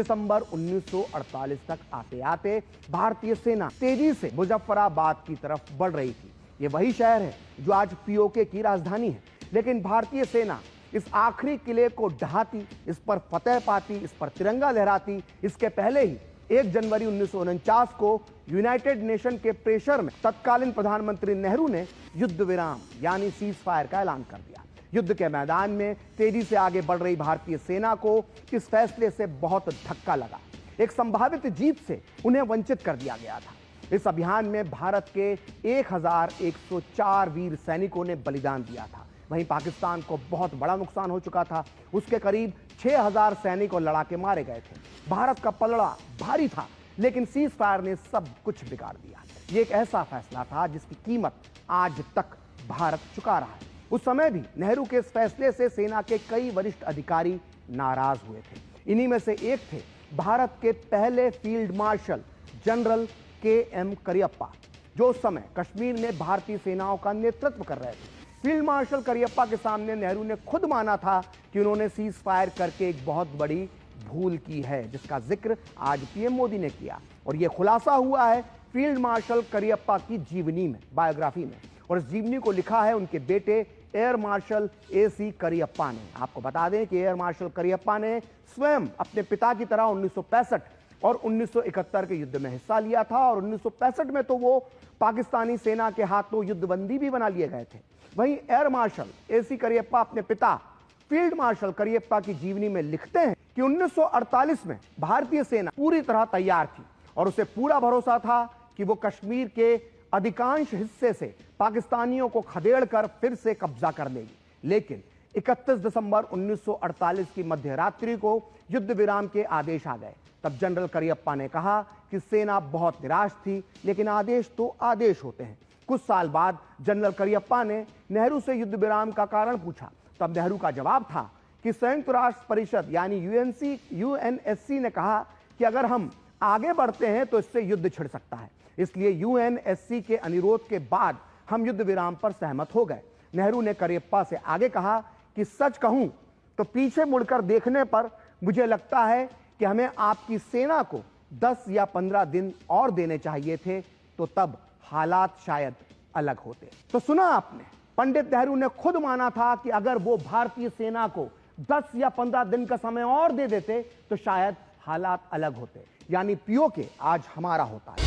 दिसंबर 1948 तक आते आते भारतीय सेना तेजी से मुजफ्फराबाद की तरफ बढ़ रही थी। ये वही शहर है जो आज पीओके की राजधानी है, लेकिन भारतीय सेना इस आखिरी किले को ढहाती, इस पर फतेह पाती, इस पर तिरंगा लहराती, इसके पहले ही 1 जनवरी 1949 को यूनाइटेड नेशन के प्रेशर में तत्कालीन प्रधानमंत्री नेहरू ने युद्ध विराम यानी सीज फायर का ऐलान कर दिया। युद्ध के मैदान में तेजी से आगे बढ़ रही भारतीय सेना को इस फैसले से बहुत धक्का लगा। एक संभावित जीत से उन्हें वंचित कर दिया गया था। इस अभियान में भारत के 1104 वीर सैनिकों ने बलिदान दिया था। वहीं पाकिस्तान को बहुत बड़ा नुकसान हो चुका था। उसके करीब 6000 सैनिक और लड़ाके मारे गए थे। भारत का पलड़ा भारी था, लेकिन सीज फायर ने सब कुछ बिगाड़ दिया। ये एक ऐसा फैसला था जिसकी कीमत आज तक भारत चुका रहा है। उस समय भी नेहरू के इस फैसले से सेना के कई वरिष्ठ अधिकारी नाराज हुए थे। इन्हीं में से एक थे भारत के पहले field marshal general KM. Cariappa, जो उस समय कश्मीर में भारतीय सेनाओं का नेतृत्व कर रहे थे। फील्ड मार्शल करियप्पा के सामने नेहरू ने खुद माना था कि उन्होंने सीज फायर करके एक बहुत बड़ी भूल की है, जिसका जिक्र आज पीएम मोदी ने किया। और यह खुलासा हुआ है फील्ड मार्शल करियप्पा की जीवनी में, बायोग्राफी में। और इस जीवनी को लिखा है उनके बेटे एयर मार्शल ए.सी. करियप्पा ने। आपको बता दें कि एयर मार्शल करियप्पा ने स्वयं अपने पिता की तरह 1965 और 1971 के युद्ध में हिस्सा लिया था, और 1965 में तो वो पाकिस्तानी सेना के हाथों युद्धबंदी भी बना लिए गए थे। वहीं एयर मार्शल ए.सी. करियप्पा अपने पिता फील्ड मार्शल करियप्पा की जीवनी में लिखते हैं कि 1948 में भारतीय सेना पूरी तरह तैयार थी और उसे पूरा भरोसा था कि वो कश्मीर के अधिकांश हिस्से से पाकिस्तानियों को खदेड़कर फिर से कब्जा कर लेगी। लेकिन 31 दिसंबर 1948 की मध्य रात्रि को युद्ध विराम के आदेश आ गए। तब जनरल करियप्पा ने कहा कि सेना बहुत निराश थी, लेकिन आदेश तो आदेश होते हैं। कुछ साल बाद जनरल करियप्पा ने नेहरू से युद्ध विराम का कारण पूछा। तब नेहरू का जवाब था कि संयुक्त राष्ट्र परिषद यानी यूएनएससी ने कहा कि अगर हम आगे बढ़ते हैं तो इससे युद्ध छिड़ सकता है, इसलिए यूएनएससी के अनुरोध के बाद हम युद्ध विराम पर सहमत हो गए। नेहरू ने करियप्पा से आगे कहा कि सच कहूं तो पीछे मुड़कर देखने पर मुझे लगता है कि हमें आपकी सेना को 10 या 15 दिन और देने चाहिए थे, तो तब हालात शायद अलग होते। तो सुना आपने, पंडित नेहरू ने खुद माना था कि अगर वो भारतीय सेना को 10 या 15 दिन का समय और दे देते तो शायद हालात अलग होते। यानी पीओके आज हमारा होता है।